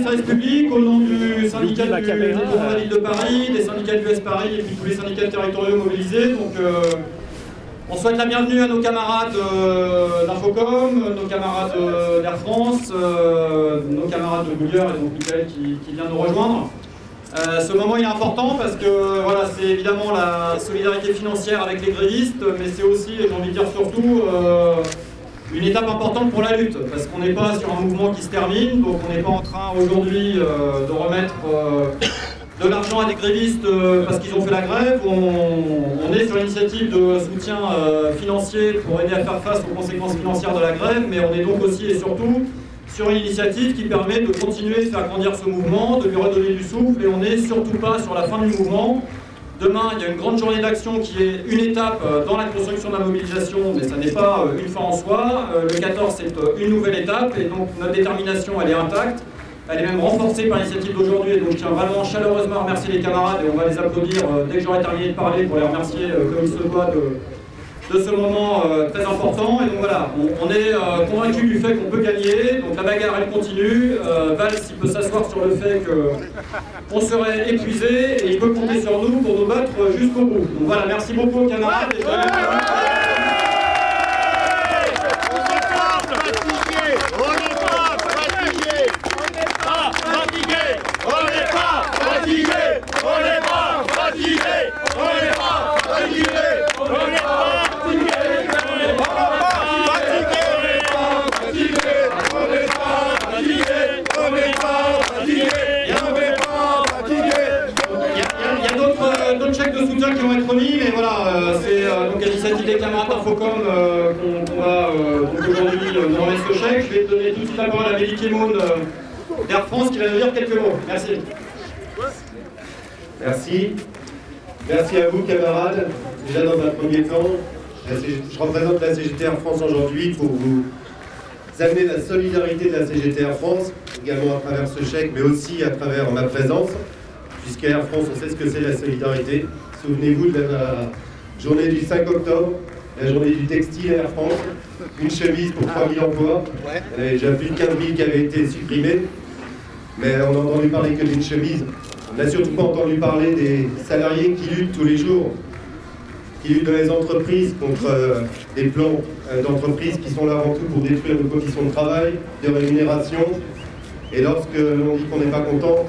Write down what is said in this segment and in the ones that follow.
service public, au nom du syndicat de la ville de Paris, des syndicats de l'US Paris et puis tous les syndicats territoriaux mobilisés. Donc, on souhaite la bienvenue à nos camarades d'Infocom, nos camarades d'Air France, nos camarades de Bouilleur et donc Michael qui vient nous rejoindre. Ce moment il est important parce que voilà, c'est évidemment la solidarité financière avec les grévistes, mais c'est aussi, et j'ai envie de dire surtout, une étape importante pour la lutte, parce qu'on n'est pas sur un mouvement qui se termine, donc on n'est pas en train aujourd'hui de remettre de l'argent à des grévistes parce qu'ils ont fait la grève. On est sur l'initiative de soutien financier pour aider à faire face aux conséquences financières de la grève, mais on est donc aussi et surtout sur une initiative qui permet de continuer de faire grandir ce mouvement, de lui redonner du souffle, et on n'est surtout pas sur la fin du mouvement. Demain, il y a une grande journée d'action qui est une étape dans la construction de la mobilisation, mais ça n'est pas une fin en soi. Le 14, c'est une nouvelle étape, et donc notre détermination, elle est intacte. Elle est même renforcée par l'initiative d'aujourd'hui, et donc je tiens vraiment chaleureusement à remercier les camarades, et on va les applaudir dès que j'aurai terminé de parler pour les remercier comme il se doit de ce moment très important. Et donc voilà, on est convaincu du fait qu'on peut gagner, donc la bagarre elle continue. Valls il peut s'asseoir sur le fait qu'on serait épuisé, et il peut compter sur nous pour nous battre jusqu'au bout. Donc voilà, merci beaucoup camarades. D'autres chèques de soutien qui vont être remis, mais voilà, c'est donc à l'initiative des camarades d'Infocom qu'on va aujourd'hui nous remettre ce chèque. Je vais donner tout de suite la parole à Amélie Kemoun d'Air France qui va nous dire quelques mots. Merci. Merci. Merci à vous camarades. Déjà dans un premier temps, je représente la CGT Air France aujourd'hui pour vous amener la solidarité de la CGT Air France, également à travers ce chèque, mais aussi à travers ma présence. Puisqu'à Air France, on sait ce que c'est la solidarité. Souvenez-vous de la journée du 5 octobre, la journée du textile à Air France, une chemise pour 3000 emplois. Il y avait déjà plus de 15 000 qui avaient été supprimés, mais on n'a entendu parler que d'une chemise. On n'a surtout pas entendu parler des salariés qui luttent tous les jours, qui luttent dans les entreprises contre des plans d'entreprises qui sont là avant tout pour détruire nos conditions de travail, de rémunération. Et lorsque l'on dit qu'on n'est pas content,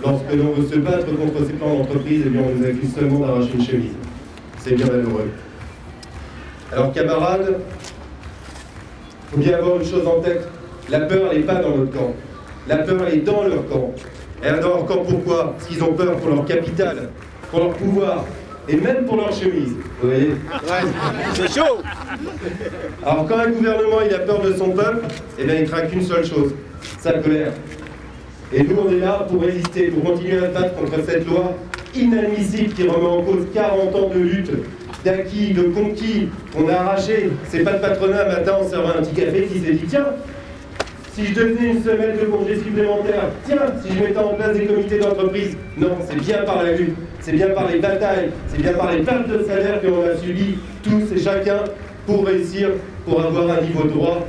lorsque l'on veut se battre contre ces plans d'entreprise, eh bien on nous accuse seulement d'arracher une chemise. C'est bien malheureux. Alors camarades, il faut bien avoir une chose en tête. La peur, elle n'est pas dans notre camp. La peur, elle est dans leur camp. Elle est dans leur camp pourquoi? Parce qu'ils ont peur pour leur capital, pour leur pouvoir, et même pour leur chemise. Vous voyez? Ouais, c'est chaud. Alors quand un gouvernement il a peur de son peuple, eh bien il craint qu'une seule chose, sa colère. Et nous, on est là pour résister, pour continuer à se battre contre cette loi inadmissible qui remet en cause 40 ans de lutte, d'acquis, de conquis, qu'on a arraché. C'est pas le patronat, matin, on servait un petit café qui s'est dit, tiens, si je donnais une semaine de congé supplémentaire, tiens, si je mettais en place des comités d'entreprise. Non, c'est bien par la lutte, c'est bien par les batailles, c'est bien par les pertes de salaire qu'on a subies, tous et chacun, pour réussir, pour avoir un niveau de droit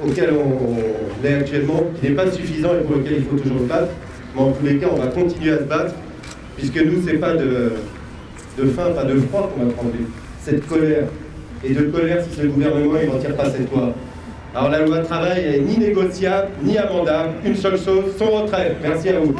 auquel on est actuellement, qui n'est pas suffisant et pour lequel il faut toujours se battre. Mais en tous les cas, on va continuer à se battre, puisque nous, c'est pas de faim, pas de froid qu'on va prendre, cette colère. Et de colère si ce gouvernement ne retire pas cette loi. Alors la loi travail, elle n'est ni négociable, ni amendable. Une seule chose, son retrait. Merci à vous.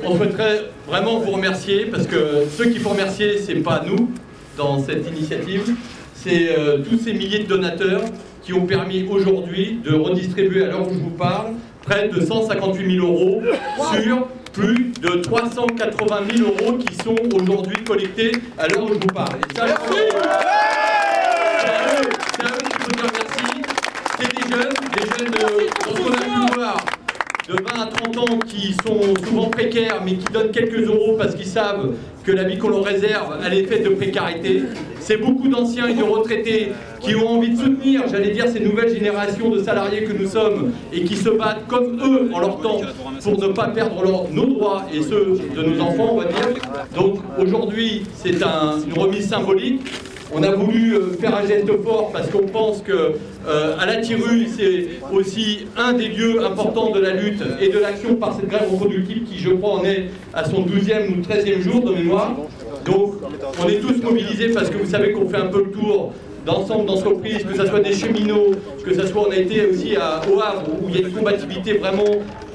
On souhaiterait vraiment vous remercier, parce que ceux qu'il faut remercier, c'est pas nous, dans cette initiative, c'est tous ces milliers de donateurs qui ont permis aujourd'hui de redistribuer, à l'heure où je vous parle, près de 158 000 € sur plus de 380 000 € qui sont aujourd'hui collectés à l'heure où je vous parle. Et ça, c'est à eux qu'il faut dire merci. C'est des jeunes dont on a pu voir de 20 à 30 ans qui sont souvent précaires mais qui donnent quelques euros parce qu'ils savent que la vie qu'on leur réserve, elle est faite de précarité. C'est beaucoup d'anciens et de retraités qui ont envie de soutenir, j'allais dire, ces nouvelles générations de salariés que nous sommes et qui se battent comme eux en leur temps pour ne pas perdre nos droits et ceux de nos enfants, on va dire. Donc aujourd'hui, c'est une remise symbolique. On a voulu faire un geste fort parce qu'on pense que à la Tirue, c'est aussi un des lieux importants de la lutte et de l'action par cette grève reproductible qui, je crois, en est à son 12e ou 13e jour de mémoire. Donc, on est tous mobilisés parce que vous savez qu'on fait un peu le tour d'ensemble d'entreprises, que ce soit des cheminots, que ce soit, on a été aussi au Havre, où il y a une combativité vraiment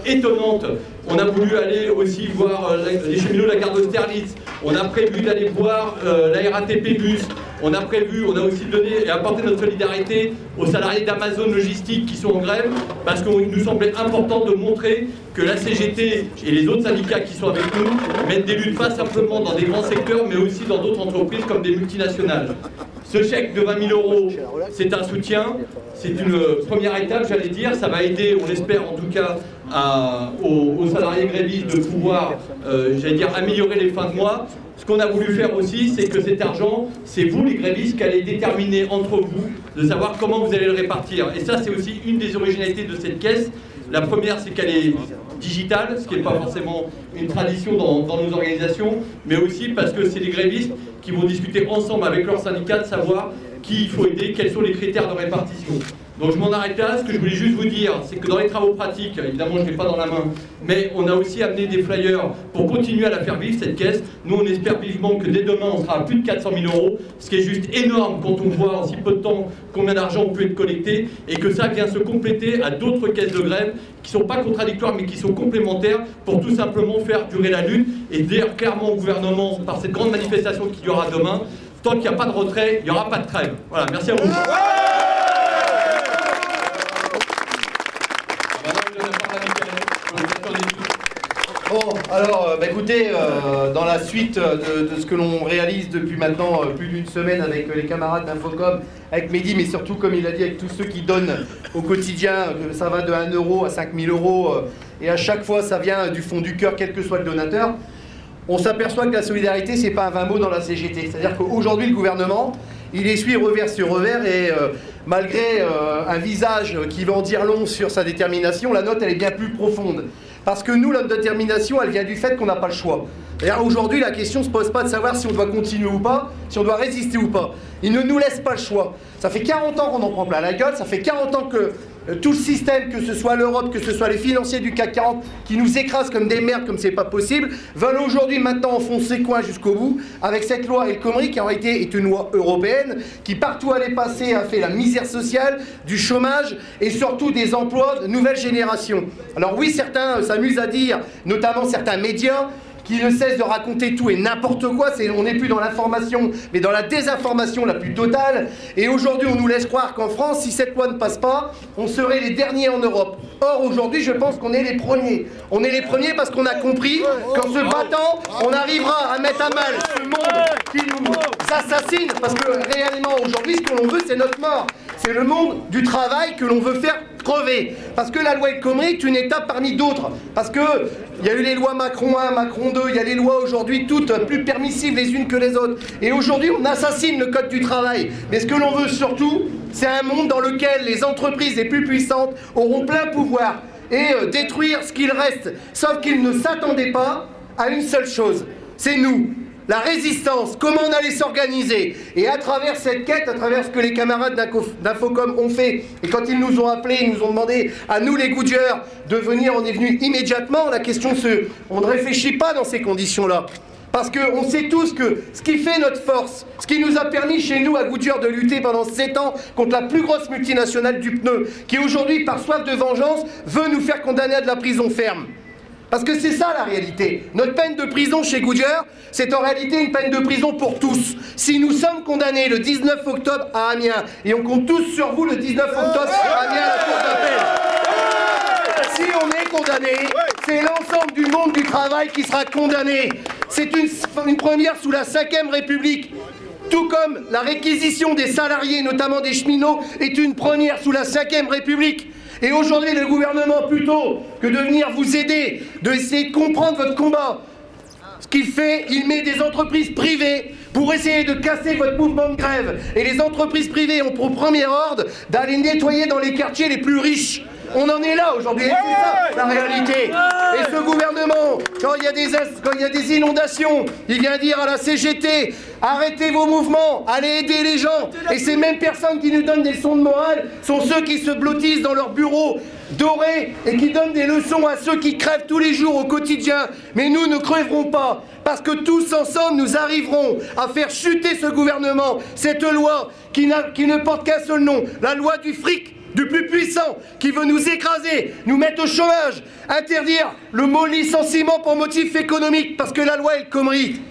étonnante. On a voulu aller aussi voir les cheminots de la gare d'Austerlitz. On a prévu d'aller voir la RATP Bus. On a aussi donné et apporté notre solidarité aux salariés d'Amazon Logistique qui sont en grève, parce qu'il nous semblait important de montrer que la CGT et les autres syndicats qui sont avec nous mènent des luttes pas simplement dans des grands secteurs, mais aussi dans d'autres entreprises comme des multinationales. Ce chèque de 20 000 €, c'est un soutien, c'est une première étape, j'allais dire. Ça va aider, on l'espère en tout cas, aux salariés grévistes de pouvoir, j'allais dire, améliorer les fins de mois. Ce qu'on a voulu faire aussi, c'est que cet argent, c'est vous les grévistes qui allez déterminer entre vous de savoir comment vous allez le répartir. Et ça, c'est aussi une des originalités de cette caisse. La première, c'est qu'elle est digitale, ce qui n'est pas forcément une tradition dans nos organisations, mais aussi parce que c'est les grévistes qui vont discuter ensemble avec leurs syndicats de savoir qui il faut aider, quels sont les critères de répartition. Donc je m'en arrête là. Ce que je voulais juste vous dire, c'est que dans les travaux pratiques, évidemment je ne l'ai pas dans la main, mais on a aussi amené des flyers pour continuer à la faire vivre, cette caisse. Nous on espère vivement que dès demain on sera à plus de 400 000 €, ce qui est juste énorme quand on voit en si peu de temps combien d'argent peut être collecté, et que ça vient se compléter à d'autres caisses de grève qui ne sont pas contradictoires mais qui sont complémentaires pour tout simplement faire durer la lutte et dire clairement au gouvernement, par cette grande manifestation qu'il y aura demain, tant qu'il n'y a pas de retrait, il n'y aura pas de trêve. Voilà, merci à vous. Bon, alors, écoutez, dans la suite de ce que l'on réalise depuis maintenant plus d'une semaine avec les camarades d'Infocom, avec Mehdi, mais surtout, comme il a dit, avec tous ceux qui donnent au quotidien, ça va de 1 € à 5 000 €, et à chaque fois, ça vient du fond du cœur, quel que soit le donateur. On s'aperçoit que la solidarité, c'est pas un vain mot dans la CGT. C'est-à-dire qu'aujourd'hui, le gouvernement, il essuie revers sur revers, et malgré un visage qui va en dire long sur sa détermination, la note, elle est bien plus profonde. Parce que nous, notre détermination, elle vient du fait qu'on n'a pas le choix. D'ailleurs, aujourd'hui, la question ne se pose pas de savoir si on doit continuer ou pas, si on doit résister ou pas. Ils ne nous laissent pas le choix. Ça fait 40 ans qu'on en prend plein la gueule, ça fait 40 ans que tout le système, que ce soit l'Europe, que ce soit les financiers du CAC 40, qui nous écrasent comme des merdes, comme c'est pas possible, veulent aujourd'hui maintenant enfoncer coin jusqu'au bout, avec cette loi El Khomri, qui en réalité est une loi européenne, qui partout où elle est passée a fait la misère sociale, du chômage, et surtout des emplois de nouvelle génération. Alors oui, certains s'amusent à dire, notamment certains médias, qui ne cesse de raconter tout et n'importe quoi. On n'est plus dans l'information, mais dans la désinformation la plus totale. Et aujourd'hui, on nous laisse croire qu'en France, si cette loi ne passe pas, on serait les derniers en Europe. Or, aujourd'hui, je pense qu'on est les premiers. On est les premiers parce qu'on a compris qu'en se battant, on arrivera à mettre à mal ce monde qui nous assassine. Parce que réellement, aujourd'hui, ce que l'on veut, c'est notre mort. C'est le monde du travail que l'on veut faire crever. Parce que la loi El Khomri est une étape parmi d'autres. Parce que il y a eu les lois Macron 1, Macron 2, il y a les lois aujourd'hui toutes plus permissives les unes que les autres. Et aujourd'hui, on assassine le code du travail. Mais ce que l'on veut surtout, c'est un monde dans lequel les entreprises les plus puissantes auront plein pouvoir et détruire ce qu'il reste. Sauf qu'ils ne s'attendaient pas à une seule chose. C'est nous. La résistance, comment on allait s'organiser. Et à travers cette quête, à travers ce que les camarades d'Infocom ont fait, et quand ils nous ont appelés, ils nous ont demandé à nous les Goodyear de venir, on est venu immédiatement. La question on ne réfléchit pas dans ces conditions-là. Parce qu'on sait tous que ce qui fait notre force, ce qui nous a permis chez nous à Goodyear de lutter pendant 7 ans contre la plus grosse multinationale du pneu, qui aujourd'hui, par soif de vengeance, veut nous faire condamner à de la prison ferme. Parce que c'est ça la réalité. Notre peine de prison chez Goodyear, c'est en réalité une peine de prison pour tous. Si nous sommes condamnés le 19 octobre à Amiens, et on compte tous sur vous le 19 octobre à Amiens à la cour d'appel. Si on est condamné, c'est l'ensemble du monde du travail qui sera condamné. C'est une première sous la 5e République. Tout comme la réquisition des salariés, notamment des cheminots, est une première sous la 5e République. Et aujourd'hui, le gouvernement, plutôt que de venir vous aider, d'essayer de comprendre votre combat, ce qu'il fait, il met des entreprises privées pour essayer de casser votre mouvement de grève. Et les entreprises privées ont pour premier ordre d'aller nettoyer dans les quartiers les plus riches. On en est là aujourd'hui, et c'est ça la réalité. Et ce gouvernement, quand il y a des inondations, il vient dire à la CGT, arrêtez vos mouvements, allez aider les gens. Et ces mêmes personnes qui nous donnent des leçons de morale sont ceux qui se blottissent dans leur bureau doré et qui donnent des leçons à ceux qui crèvent tous les jours au quotidien. Mais nous ne crèverons pas, parce que tous ensemble nous arriverons à faire chuter ce gouvernement, cette loi qui ne porte qu'un seul nom, la loi du fric, du plus puissant, qui veut nous écraser, nous mettre au chômage, interdire le mot licenciement pour motif économique, parce que la loi El Khomri,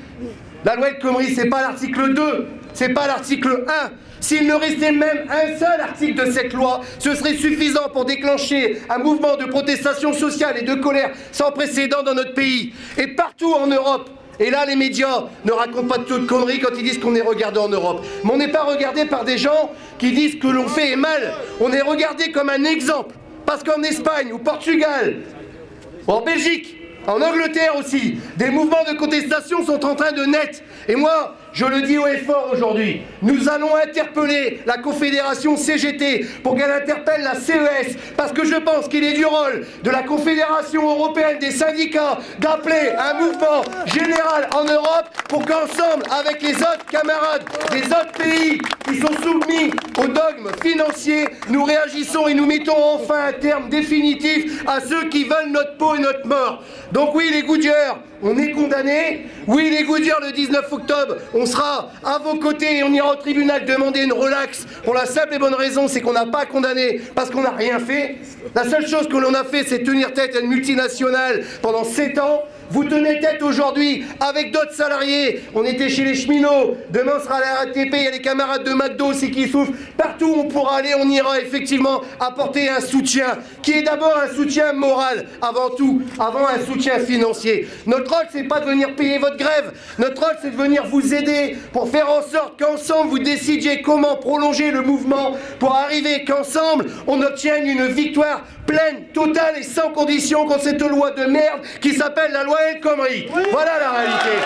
c'est pas l'article 2, c'est pas l'article 1. S'il ne restait même un seul article de cette loi, ce serait suffisant pour déclencher un mouvement de protestation sociale et de colère sans précédent dans notre pays. Et partout en Europe. Et là, les médias ne racontent pas de tout de conneries quand ils disent qu'on est regardé en Europe. Mais on n'est pas regardé par des gens qui disent que l'on fait est mal. On est regardé comme un exemple. Parce qu'en Espagne, au Portugal, en Belgique, en Angleterre aussi, des mouvements de contestation sont en train de naître. Et moi, je le dis haut et fort aujourd'hui, nous allons interpeller la Confédération CGT pour qu'elle interpelle la CES, parce que je pense qu'il est du rôle de la Confédération européenne des syndicats d'appeler un mouvement général en Europe pour qu'ensemble, avec les autres camarades des autres pays qui sont soumis aux dogmes financiers, nous réagissons et nous mettons enfin un terme définitif à ceux qui veulent notre peau et notre mort. Donc oui, les Goodyear, on est condamnés. Oui, les Goodyear, le 19 octobre, on sera à vos côtés et on ira au tribunal demander une relaxe pour la simple et bonne raison, c'est qu'on n'a pas condamné parce qu'on n'a rien fait. La seule chose que l'on a fait, c'est tenir tête à une multinationale pendant 7 ans. Vous tenez tête aujourd'hui avec d'autres salariés. On était chez les cheminots. Demain, on sera à la RATP. Il y a les camarades de McDo aussi qui souffrent. Partout où on pourra aller, on ira effectivement apporter un soutien qui est d'abord un soutien moral avant tout, avant un soutien financier. Notre rôle, c'est pas de venir payer votre grève. Notre rôle, c'est de venir vous aider pour faire en sorte qu'ensemble, vous décidiez comment prolonger le mouvement pour arriver qu'ensemble, on obtienne une victoire pleine, totale et sans condition contre cette loi de merde qui s'appelle la loi El Khomri. Voilà la réalité.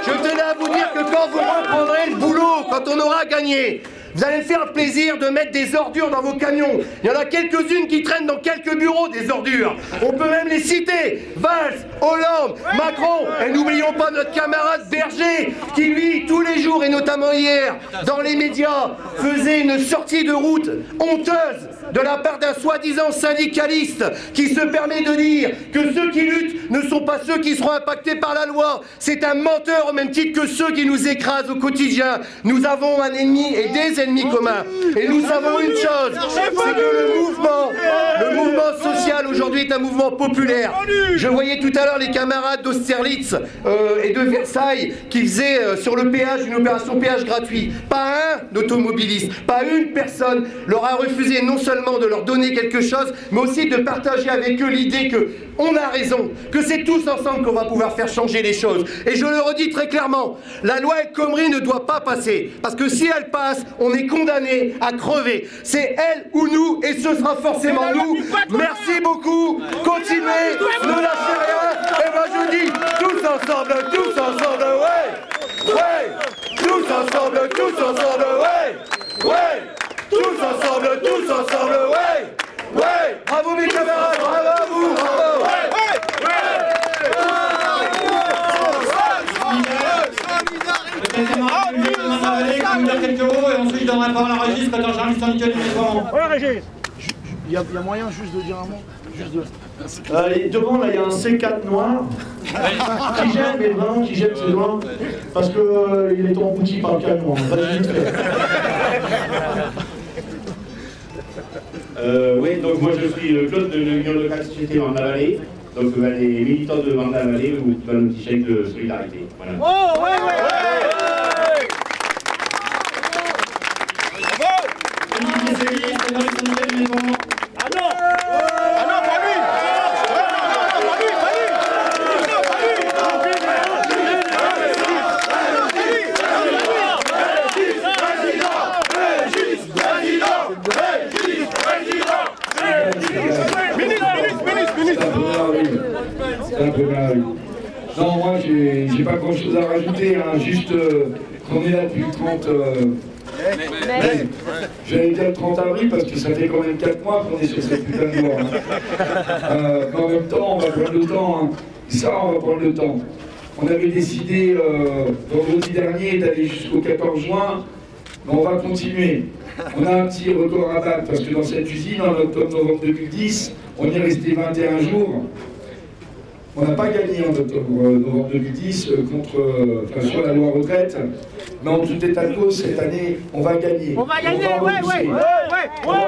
Je tenais à vous dire que quand vous reprendrez le boulot, quand on aura gagné, vous allez me faire le plaisir de mettre des ordures dans vos camions. Il y en a quelques-unes qui traînent dans quelques bureaux, des ordures. On peut même les citer. Valls, Hollande, Macron. Et n'oublions pas notre camarade Berger, qui lui, tous les jours, et notamment hier, dans les médias, faisait une sortie de route honteuse de la part d'un soi-disant syndicaliste qui se permet de dire que ceux qui luttent ne sont pas ceux qui seront impactés par la loi. C'est un menteur au même titre que ceux qui nous écrasent au quotidien. Nous avons un ennemi et des ennemis communs. Et nous savons une chose, c'est que le mouvement social aujourd'hui est un mouvement populaire. Je voyais tout à l'heure les camarades d'Austerlitz et de Versailles qui faisaient sur le péage une opération péage gratuit. Pas un automobiliste, pas une personne leur a refusé non seulement de leur donner quelque chose, mais aussi de partager avec eux l'idée que on a raison, que c'est tous ensemble qu'on va pouvoir faire changer les choses. Et je le redis très clairement, la loi El Khomri ne doit pas passer, parce que si elle passe, on est condamné à crever. C'est elle ou nous, et ce sera forcément nous. Merci beaucoup, continuez, ne lâchez rien, et moi je dis, tous ensemble, ouais, ouais, tous ensemble, ouais, ouais. Tous ensemble, ouais, ouais. Bravo mes camarades, bravo à vous, bravo. Vous dire quelques mots et ensuite je donnerai la parole à Régis, secrétaire général du syndicat du médicament. Ouais, Régis. Il y a moyen juste de dire un mot. Devant là il y a un C4 noir qui gêne, mais vraiment qui gêne, c'est loin parce que il est embouti par le camion. Oui, donc moi je suis Claude de l'Union locale Société Marne-la-Vallée, donc les militants de Marne-la-Vallée vous donnent un petit chèque de solidarité. Voilà. Oh, ouais, ouais, ouais. Ah non, pas lui. C'est un peu mal. Non, moi, j'ai pas grand-chose à rajouter, hein, juste qu'on est là depuis le 30... mai. J'allais dire le 30 avril parce que ça fait quand même 4 mois qu'on est sur cette putain de loi. Mais en même temps, on va prendre le temps. Hein. Ça, on va prendre le temps. On avait décidé vendredi dernier d'aller jusqu'au 14 juin, mais on va continuer. On a un petit record à battre parce que dans cette usine, en octobre-novembre 2010, on est resté 21 jours. On n'a pas gagné en octobre-novembre 2010 sur la loi retraite, mais en tout état de cause, cette année, on va gagner. On va gagner, ouais,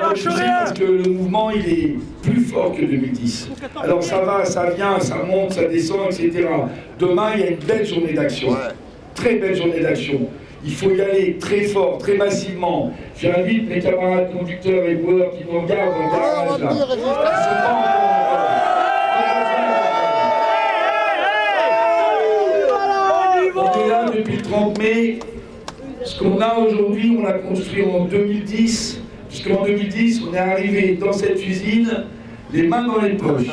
parce que le mouvement, il est plus fort que 2010. Alors ça va, ça vient, ça monte, ça descend, etc. Demain, il y a une belle journée d'action. Très belle journée d'action. Il faut y aller très fort, très massivement. J'invite mes camarades conducteurs et boueurs qui nous regardent dans le garage là. On est là depuis le 30 mai. Ce qu'on a aujourd'hui, on l'a construit en 2010. Puisqu'en 2010, on est arrivé dans cette usine, les mains dans les poches.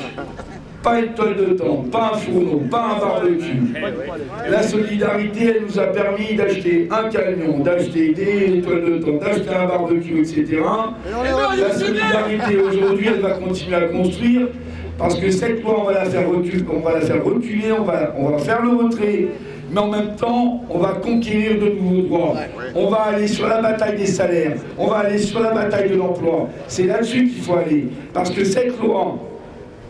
Pas une toile de tente, pas un fourneau, pas un barbecue. La solidarité, elle nous a permis d'acheter un camion, d'acheter des toiles de tente, d'acheter un barbecue, etc. La solidarité, aujourd'hui, elle va continuer à construire. Parce que cette loi, on va la faire reculer, on va faire le retrait. Mais en même temps, on va conquérir de nouveaux droits. On va aller sur la bataille des salaires, on va aller sur la bataille de l'emploi. C'est là-dessus qu'il faut aller. Parce que cette loi,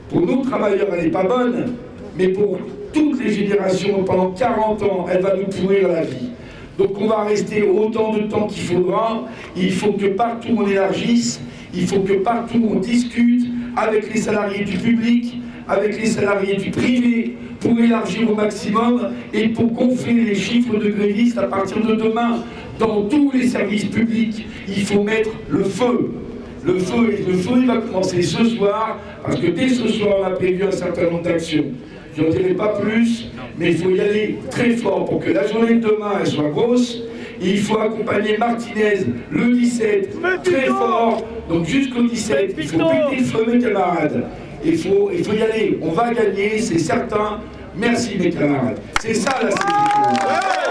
pour nous travailleurs, elle n'est pas bonne, mais pour toutes les générations, pendant 40 ans, elle va nous pourrir la vie. Donc on va rester autant de temps qu'il faudra. Il faut que partout on élargisse, il faut que partout on discute avec les salariés du public, avec les salariés du privé, pour élargir au maximum et pour gonfler les chiffres de grévistes à partir de demain. Dans tous les services publics, il faut mettre le feu. Le feu, il va commencer ce soir, parce que dès ce soir, on a prévu un certain nombre d'actions. Je n'en dirai pas plus, mais il faut y aller très fort pour que la journée de demain, elle soit grosse. Et il faut accompagner Martinez le 17 très fort. Donc jusqu'au 17, il faut péter le feu, mes camarades. Il faut y aller. On va gagner, c'est certain. Merci, mes camarades. C'est ça la CGT.